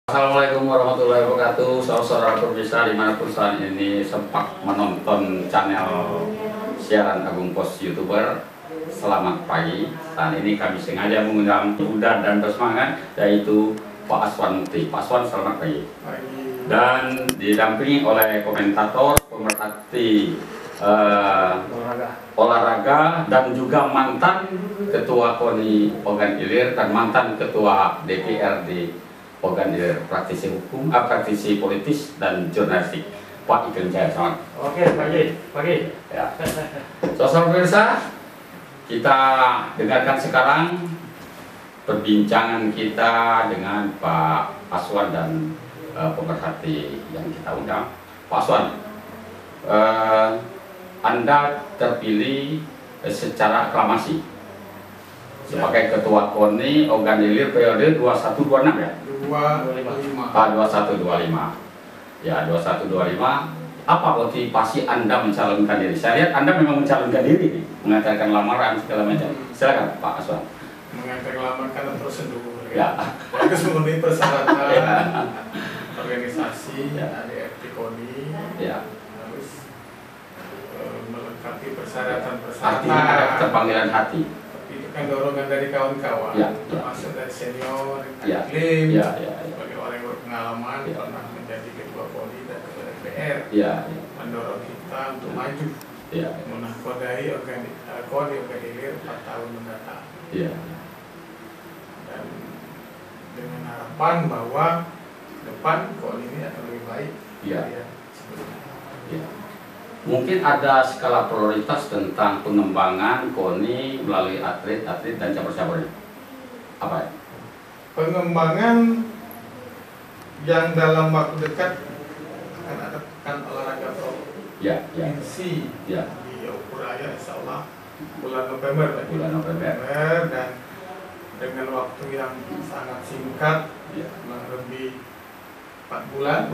Assalamualaikum warahmatullahi wabarakatuh. Saudara pemirsa dimanapun saat ini sempat menonton channel siaran Agung Pos YouTuber, selamat pagi. Saat ini kami sengaja mengundang muda dan bersemangat, yaitu Pak Aswan Mukti. Pak Aswan, selamat pagi. Dan didampingi oleh komentator, pemerhati olahraga dan juga mantan ketua KONI Ogan Ilir dan mantan ketua DPRD Ogan Ilir, praktisi hukum, praktisi politis dan jurnalistik, Pak Iken Jaya. Selamat. Oke, pagi. Ya. Saudara pemirsa, kita dengarkan sekarang perbincangan kita dengan Pak Aswan dan pemerhati yang kita undang. Pak Aswan, Anda terpilih secara aklamasi sebagai ketua KONI Ogan Ilir periode 2126 ya? 2125. Ya, 2125. Apa motivasi Anda mencalonkan diri? Saya lihat Anda memang mencalonkan diri, mengantarkan lamaran segala macam. Silakan Pak Aswan. Mengantarkan lamaran karena prosedur. Ya. Harus memenuhi persyaratan Ya. organisasi, Ya. ADRT KONI. Ya. Harus melengkapi persyaratan. Artinya ada keterpanggilan hati. Itu kan dorongan dari kawan-kawan, Ya. termasuk dari senior, Ya. klaim, Ya. sebagai orang yang berpengalaman, Ya. pernah menjadi ketua KONI dan ketua DPR, Ya. mendorong kita untuk maju, Ya. menahkodai KONI Ogan Ilir 4 tahun mendatang. Ya. Dan dengan harapan bahwa depan KONI ini akan lebih baik Ya. dari yang sebelumnya. Ya. Mungkin ada skala prioritas tentang pengembangan KONI melalui atlet dan cabur-caburnya. Apa ya? Pengembangan yang dalam waktu dekat akan ada pekan olahraga Ya. provinsi Ya. di Ukuraya, insya Allah bulan November. Bulan November. Dan dengan waktu yang sangat singkat, Ya. lebih 4 bulan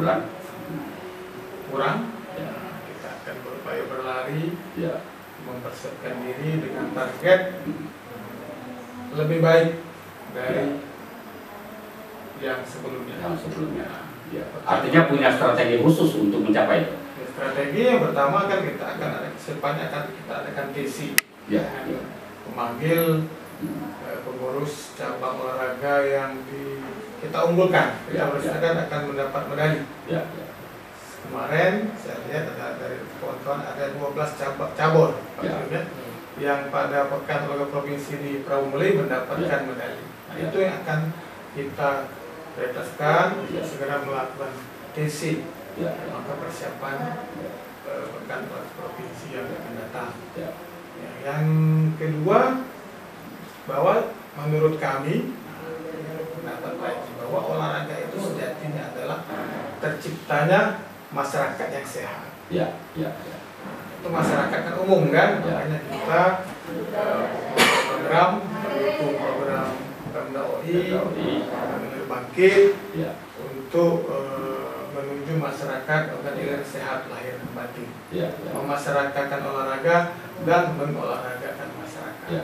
kurang. Ya. Kita akan berupaya berlari, Ya. mempersiapkan diri dengan target lebih baik dari yang sebelumnya. Ya. Artinya punya strategi khusus untuk mencapai itu. Strategi yang pertama kan kita akan ada kedepannya akan kita adakan TC, Ya. Ya. memanggil pengurus cabang olahraga yang kita unggulkan. Ya. Kita berusahakan akan mendapat medali. Ya. Ya. Kemarin saya lihat ada dari kawan-kawan ada 12 cabur Ya. yang pada pekan olahraga provinsi di Praumuli mendapatkan medali. Nah, Ya. itu yang akan kita prioritaskan Ya. segera melakukan TC, Ya. maka persiapan pekan olahraga provinsi yang akan datang. Ya. Ya, yang kedua, bahwa menurut kami pendapat baik bahwa olahraga itu sejatinya adalah terciptanya masyarakat yang sehat. Ya. Ya. Ya. Itu masyarakat kan umum kan, Ya. makanya kita program mendukung program Pemda OI Menir Bangkit Ya. untuk menuju masyarakat Ogan Ilir sehat lahir dan batin, Ya. memasyarakatkan olahraga dan mengolahragakan masyarakat. Ya.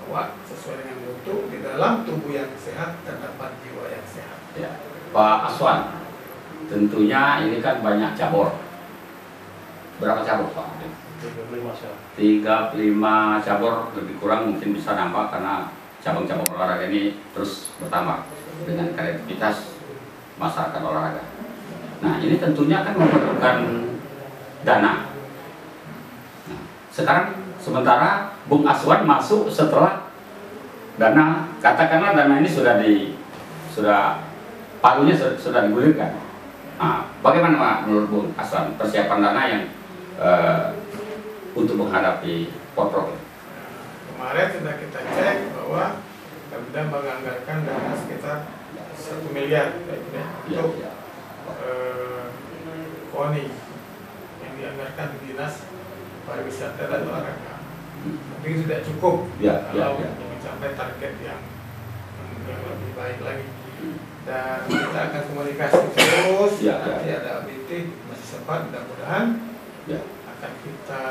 Bahwa sesuai dengan mutu di dalam tubuh yang sehat terdapat jiwa yang sehat. Ya. Pak Aswan, tentunya ini kan banyak cabur. Berapa cabur Pak? 35 cabur, lebih kurang mungkin bisa nampak karena cabang-cabang olahraga ini terus bertambah dengan kreativitas masyarakat olahraga. Nah, ini tentunya kan memerlukan dana. Nah, sekarang sementara Bung Aswan masuk setelah dana, katakanlah dana ini sudah palunya sudah digulirkan. Nah, bagaimana menurut Bung Aswan persiapan dana yang untuk menghadapi potrok? Kemarin sudah kita cek bahwa Pemda menganggarkan dana sekitar 1 miliar Ya, untuk ya. KONI yang dianggarkan di Dinas Pariwisata dan Olahraga. Mungkin tidak cukup Ya, ya, kalau ya. mencapai target yang lebih baik lagi. Dan kita akan komunikasi terus. Ya, ya. Nanti ada ABT masih sempat, mudah-mudahan Ya. akan kita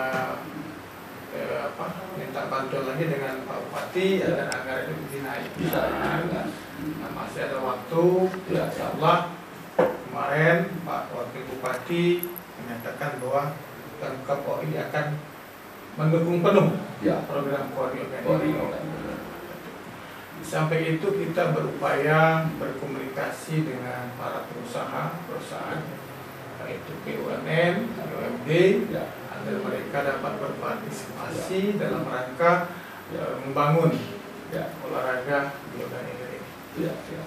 minta bantuan lagi dengan Pak Bupati agar anggaran itu dinaik. Bisa. Nah, masih ada waktu, Ya. insya Allah kemarin Pak Wakil Bupati menyatakan bahwa Pemkab OI akan mendukung penuh Ya. program KONI Koni Organik. Organik. Sampai itu kita berupaya berkomunikasi dengan para perusahaan yaitu BUMN, BUMD, Ya. agar mereka dapat berpartisipasi dalam rangka membangun Ya. olahraga di organik ini. Ya. Ya.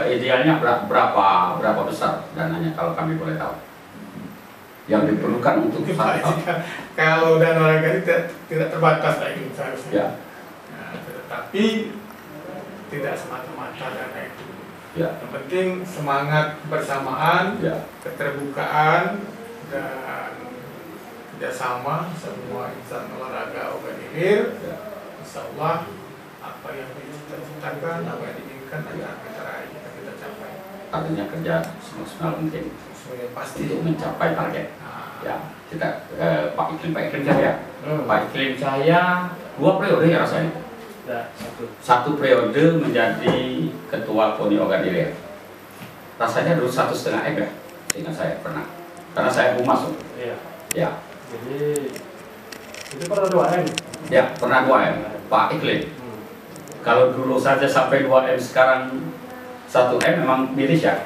Idealnya berapa besar dananya kalau kami boleh tahu? Yang diperlukan untuk Kalau dana olahraga ini tidak terbatas lagi seharusnya. Ya. Nah, tetapi tidak semata-mata dana itu. Ya. Yang penting semangat bersamaan, Ya. keterbukaan dan kerjasama semua insan olahraga organik. Ya. Insya Allah apa yang dicita-citakan, apa yang diinginkan akan kita capai. Artinya kerja semaksimal mungkin Semuanya pasti. untuk mencapai target. Nah, Ya, kita Pak Iklim Cahya. Pak Iklim Cahya 2 periode ya rasanya. Ya, 1 periode menjadi ketua KONI Organik. Rasanya dulu 1,5 M ya, seingat saya pernah. Karena saya mau masuk. iya. Ya, Jadi itu pernah 2M. ya pernah 2 M. Pak Iklim. Kalau dulu saja sampai 2 M, sekarang 1 M memang miris ya.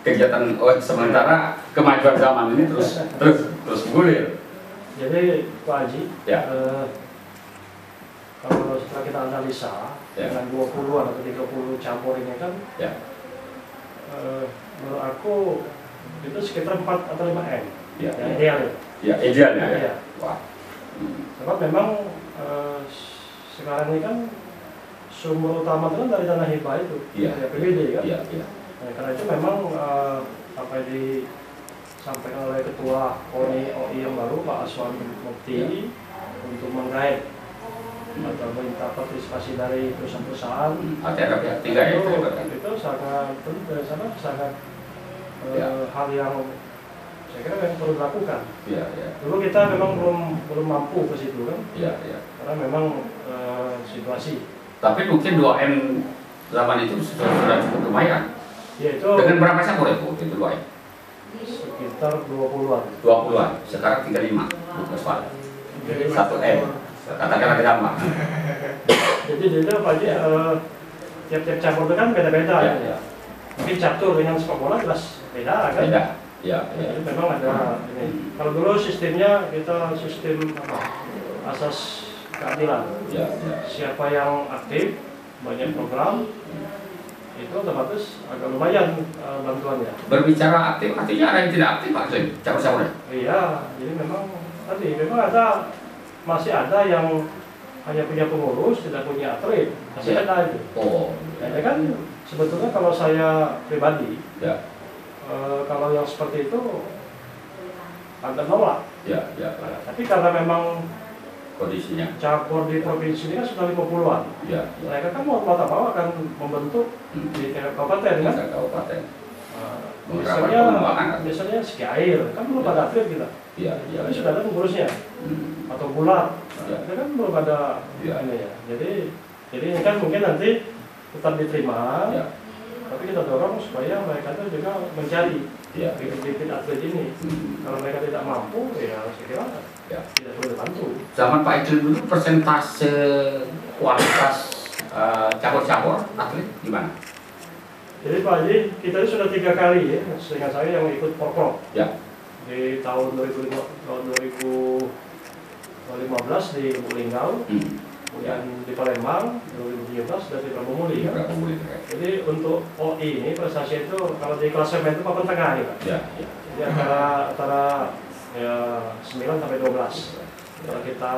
Kegiatan sementara kemajuan zaman ini terus bergulir. Jadi Pak Haji, Ya. kalau setelah kita analisa Ya. dengan 20-an atau 30 campur ini kan, Ya. menurut aku itu sekitar 4 atau 5 M. Ya. Yang ideal ya. Ya, idealnya ya. Iya. Wah. Sebab memang sekarang ini kan sumber utama itu kan dari dana hibah itu, Iya. dari APBD kan. Iya, iya. Nah, karena itu memang apa yang disampaikan oleh Ketua KONI OI yang baru Pak Aswan Mukti untuk menggait atau minta partisipasi dari perusahaan-perusahaan Ada pihak 3 ya. itu sangat penting, sangat Ya. hal yang saya kira memang perlu dilakukan. Iya, iya. Dulu kita memang belum mampu ke situ kan, Iya, iya. karena memang situasi. Tapi mungkin 2 M zaman itu sudah cukup lumayan. Ya itu Dengan berapa campur itu 2 M? sekitar 20-an. 20-an. Sekarang 35. Bukan soal. Jadi 1 M. Katakanlah gampang. Jadi apa aja tiap-tiap campur itu kan beda-beda. Ya, Ya. ya. Mungkin catur dengan sepak bola jelas beda kan. Beda. Ya, ya. Jadi memang ada ini. Kalau dulu sistemnya kita sistem asas keadilan. Ya, ya. Siapa yang aktif banyak program itu otomatis agak lumayan bantuannya. Berbicara aktif, artinya ada yang tidak aktif Pak Slim, campur-campurnya. Iya, jadi memang masih ada yang hanya punya pengurus, tidak punya atlet, masih Ya. ada itu. Oh, Jadi kan sebetulnya kalau saya pribadi, ya, kalau yang seperti itu agak nolak. ya, ya. Tapi karena memang Kondisinya. campur di provinsi ini kan sudah 50-an. Ya, ya. Mereka kan mau tak mau akan membentuk di tingkat kabupaten kan. Tingkat kabupaten. Beberapa Misalnya, pengembangan kan. misalnya Seki Air, kan belum Ya. ada atlet kita. Iya, iya. Tapi sudah ada pengurusnya. Hmm. Atau bulat, Ya. itu kan belum ada Ya. ini ya. Jadi ini kan mungkin nanti tetap diterima, Ya, tapi kita dorong supaya mereka itu juga mencari ya. bibit-bibit atlet ini. Kalau mereka tidak mampu, ya saya kira Ya. tidak perlu dibantu. Zaman Pak Iklim dulu persentase kualitas cabur-cabur atlet gimana? Jadi Pak Haji, kita ini sudah 3 kali ya, seingat saya yang ikut Porprov. Ya. Di tahun 2015 di Lubuk Linggau, kemudian di Palembang 2017 dan di Prabu kan. Berapa murid? Jadi untuk OI ini prestasi itu kalau di klasemen itu papan tengah nih Pak. Ya, ya. Jadi antara ya 9 sampai 12. Kalau kita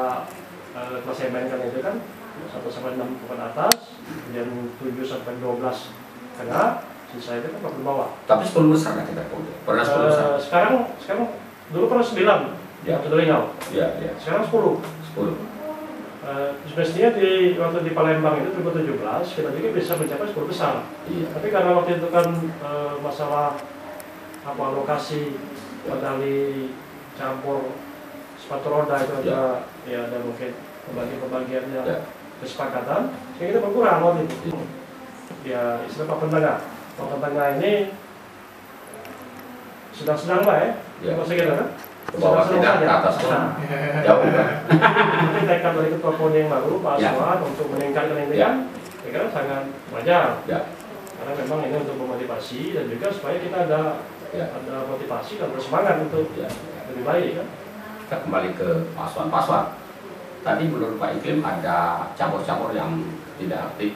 klasemen kan itu kan 1 sampai 6 papan atas, kemudian 7 sampai 12 tengah, sisa itu kan papan bawah. Tapi 10 besar nggak kita? Pernah 10 besar? Sekarang dulu pernah 9 Ya. waktu di Lingau. Ya, ya. Sekarang 10. 10. Semestinya waktu di Palembang itu 2017 kita juga bisa mencapai 10 besar. Iya. Tapi karena waktu itu kan masalah lokasi medali campur sepatu roda itu ada ya ada mungkin pembagian-pembagiannya Ya. kesepakatan, sehingga kita berkurang waktu itu. Ya istilah papan tengah. Papan tengah ini sedang-sedang lah ya. Ya. Masa gitu kan? Ke bawah tidak, ke atas pun Nah, jauh kan. mungkin tekad dari ketua PON yang baru, Pak Ya. Aswan, untuk meningkatkan ini Ya. kan, saya kira sangat wajar. Ya. Karena memang ini untuk memotivasi dan juga supaya kita ada Ya. motivasi dan bersemangat untuk Ya. lebih baik kan. Kita kembali ke Pak Aswan. Pak Aswan, tadi menurut Pak Iklim ada cabur-cabur yang tidak aktif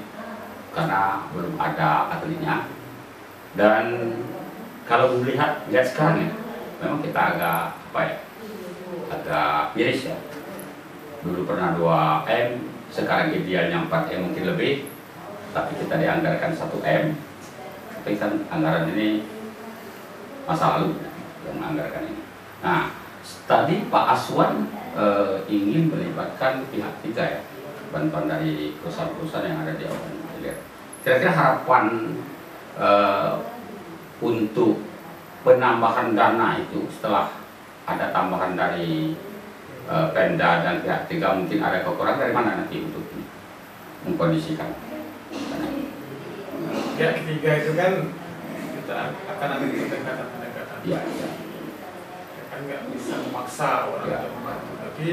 karena belum ada atletnya. Dan kalau lihat sekarang ya, memang kita agak agak miris ya. Dulu pernah 2M, sekarang idealnya 4M mungkin lebih, tapi kita dianggarkan 1M. Tapi kan anggaran ini masa lalu yang menganggarkan ini. Nah, tadi Pak Aswan ingin melibatkan pihak ketiga ya, bantuan dari perusahaan-perusahaan yang ada di Open Hilir. Kira-kira harapan untuk penambahan dana itu setelah ada tambahan dari Pemda dan pihak ketiga, mungkin ada kekurangan dari mana nanti untuk mengkondisikan dana ini? Pihak ketiga itu kan kita akan ada pendekatan-pendekatan. Ya, ya. Kan nggak bisa memaksa orang Ya. untuk membantu, tapi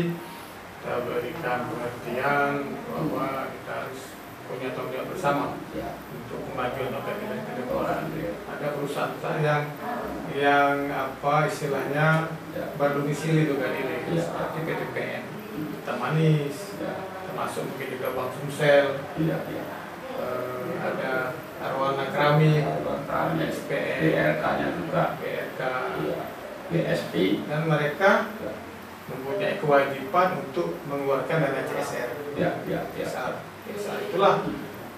kita berikan pengertian bahwa kita harus punya tanggung jawab bersama Ya. untuk kemajuan organisasi ke depan. Ada perusahaan yang apa istilahnya Ya. berdomisili di ini, Ya. seperti PTPN, Hitam Manis, Ya. termasuk mungkin juga Bank Sumsel, Iya, iya. ada Arwana Keramik, Kami SPN, BRK-nya juga, BRK, iya, BSP, dan mereka ya, mempunyai kewajiban untuk mengeluarkan dana CSR. ya, ya, ya, CSR itulah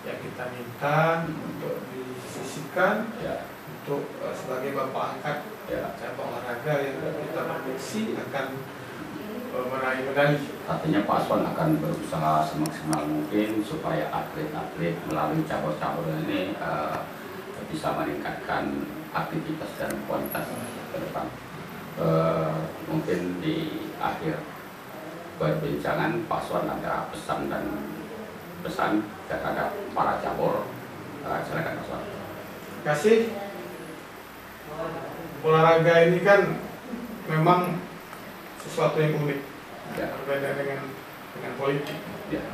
yang kita minta untuk disisihkan ya, untuk sebagai bapak angkat ya. cabang olahraga yang kita prediksi akan meraih medali. Artinya Pak Aswan akan berusaha semaksimal mungkin supaya atlet-atlet melalui cabur-cabur ini bisa meningkatkan aktivitas dan kualitas ke depan. Mungkin di akhir perbincangan Pak Aswan ada pesan terhadap para cabur. Silakan Pak Aswan. Terima kasih. Olahraga ini kan memang sesuatu yang unik, Ya. berbeda dengan politik. Ya.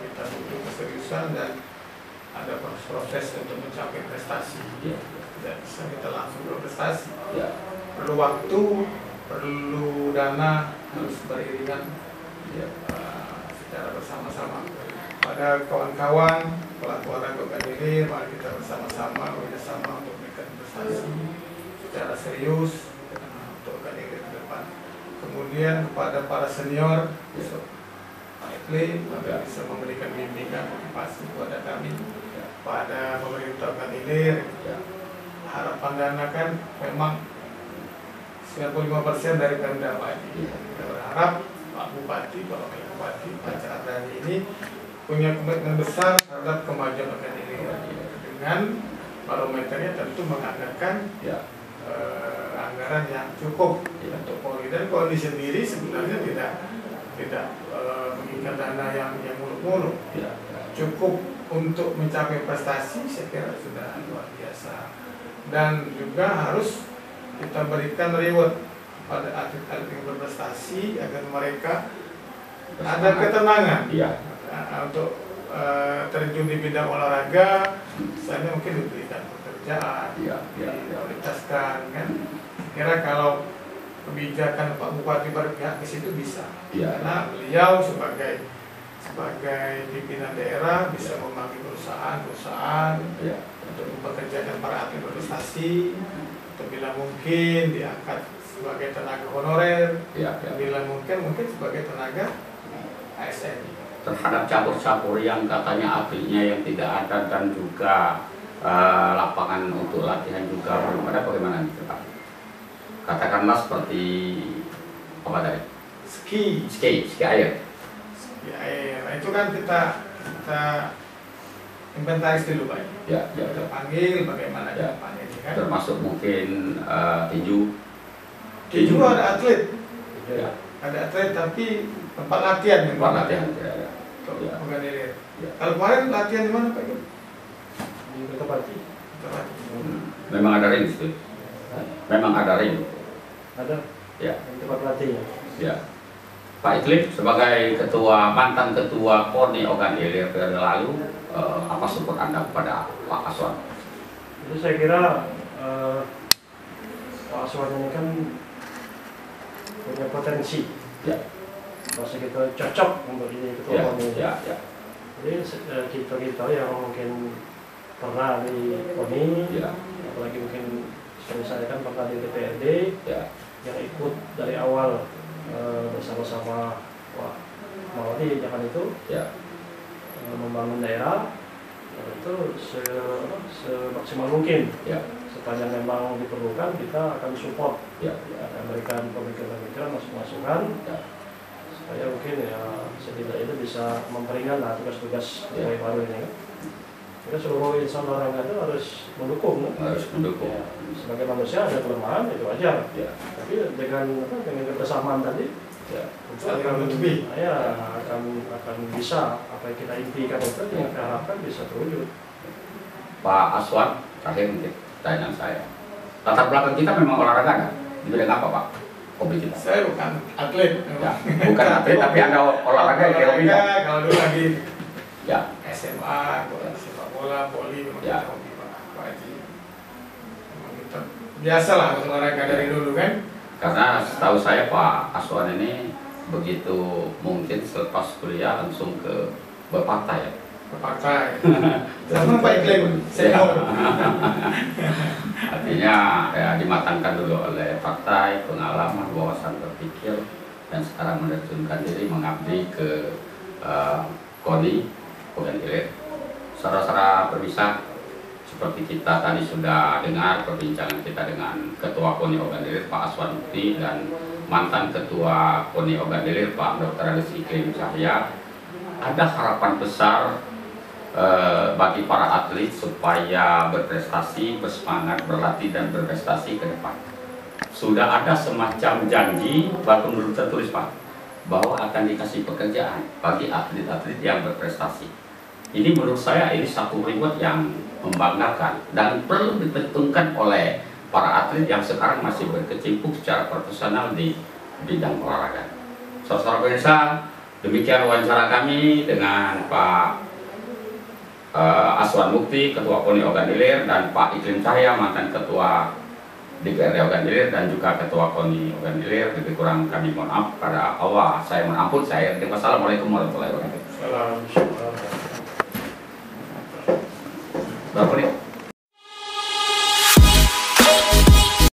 Kita butuh keseriusan dan ada proses untuk mencapai prestasi. Ya. Tidak bisa kita langsung berprestasi. Ya. Perlu waktu, perlu dana, harus beriringan Ya. secara bersama-sama. Pada kawan-kawan pelaku olahraga Hilir, mari kita bersama-sama bekerjasama untuk memberikan prestasi secara serius untuk Hilir ke depan. Kemudian kepada para senior, besok Pak Iklim agar bisa memberikan bimbingan motivasi kepada kami, pada pemerintah Hilir. Ya. Harapan dana kan memang 95% dari Pemda Pak. Ya. Kita berharap Pak Bupati, Pak Wakil Bupati, Pak Cardani ini punya komitmen besar terhadap kemajuan Hilir. Dengan barometernya tentu menganggarkan Ya. anggaran yang cukup untuk Polri, dan Polri sendiri sebenarnya tidak menginginkan dana yang muluk-muluk. Ya. Cukup untuk mencapai prestasi, saya kira sudah luar biasa. Dan juga harus kita berikan reward pada atlet-atlet yang berprestasi agar mereka ada ketenangan. Iya. Untuk terjun di bidang olahraga, misalnya mungkin diberikan pekerjaan, Iya. Iya. prioritaskan kan. Kira kalau kebijakan Pak Bupati berpihak ke situ bisa, Iya. karena beliau sebagai pimpinan daerah bisa memanggil perusahaan Iya. untuk mempekerjakan para atlet berprestasi, atau bila mungkin diangkat sebagai tenaga honorer, Iya. bila mungkin sebagai tenaga ASN. Terhadap cabur-cabur yang katanya atletnya yang tidak ada dan juga lapangan untuk latihan juga belum ada, bagaimana gitu Pak? Katakanlah seperti apa tadi? Ski air. Ya, nah itu kan kita inventaris dulu Pak. Ya, ya, Kita ya. panggil bagaimana Ya. depannya ini kan. Termasuk mungkin tinju. Tinju ada atlet, Ya, ada atlet tapi tempat latihan yang tempat latihan tidak ada. Untuk Ya. Hilir. Ya. Kalau kemarin latihan di mana Pak? Di Kertapati. Tempat latihan. Memang ada ring itu. Memang ada ring. Ada Ya. tempat pelatihnya. Ya. Pak Iklim sebagai mantan ketua KONI Ogan Ilir periode lalu, apa support Anda kepada Pak Aswan? Jadi saya kira Pak Aswan ini kan punya potensi. Ya. Masa kita cocok untuk jadi ketua Ya. KONI. Ya. Ya. Jadi kita yang mungkin pernah di KONI, Ya. apalagi mungkin seperti saya kan pernah di DPRD, Ya. yang ikut dari awal bersama-sama Pak Maudi zaman itu Ya. membangun daerah itu semaksimal mungkin. Ya. Sepanjang memang diperlukan kita akan support, Ya. akan berikan pemikiran-pemikiran, masukan-masukan Ya. supaya mungkin ya setidaknya itu bisa memperingan lah tugas-tugas Ya. yang baru ini. Kita seluruh insan olahraga itu harus mendukung. Harus mendukung. Ya, sebagai manusia ada kelemahan itu wajar. Ya. Tapi dengan kebersamaan tadi, Ya. itu Saling akan menutupi. ya akan bisa apa yang kita impikan itu yang kita harapkan bisa terwujud. Pak Aswan, terakhir mungkin pertanyaan saya. Latar belakang kita memang olahraga kan? Di bidang apa Pak? Hobi kita? Saya bukan atlet. Ya. Bukan atlet tapi Anda olahraga yang hobi. Olahraga, kalau dulu lagi Ya. SMA, sepak bola, voli, memang Ya. kita hobi Pak Haji. Memang kita biasalah olahraga dari dulu kan. Karena setahu saya Pak Aswan ini begitu mungkin selepas kuliah langsung ke berpartai ya. Berpartai. Sama Pak Iklim, senior. Artinya ya dimatangkan dulu oleh partai, pengalaman, wawasan berpikir, dan sekarang menerjunkan diri mengabdi ke KONI Ogan Ilir. Saudara-saudara pemirsa, seperti kita tadi sudah dengar perbincangan kita dengan Ketua KONI Ogan Ilir Pak Aswan Mukti dan mantan Ketua KONI Ogan Ilir Pak Dr. Aris Iklim Cahya. Ada harapan besar bagi para atlet supaya berprestasi, bersemangat, berlatih dan berprestasi ke depan. Sudah ada semacam janji, bahkan menurut tertulis Pak, bahwa akan dikasih pekerjaan bagi atlet-atlet yang berprestasi. Ini menurut saya ini satu reward yang membanggakan dan perlu diperhitungkan oleh para atlet yang sekarang masih berkecimpung secara profesional di bidang olahraga. Saudara pemirsa, demikian wawancara kami dengan Pak Aswan Mukti, Ketua KONI Ogan Ilir, dan Pak Iklim Cahya, mantan Ketua DPRD Ogan Ilir dan juga Ketua KONI Ogan Ilir. Lebih kurang kami mohon maaf pada Allah. Saya mohon ampun. Wassalamualaikum warahmatullahi wabarakatuh. Salam. Berapa menit?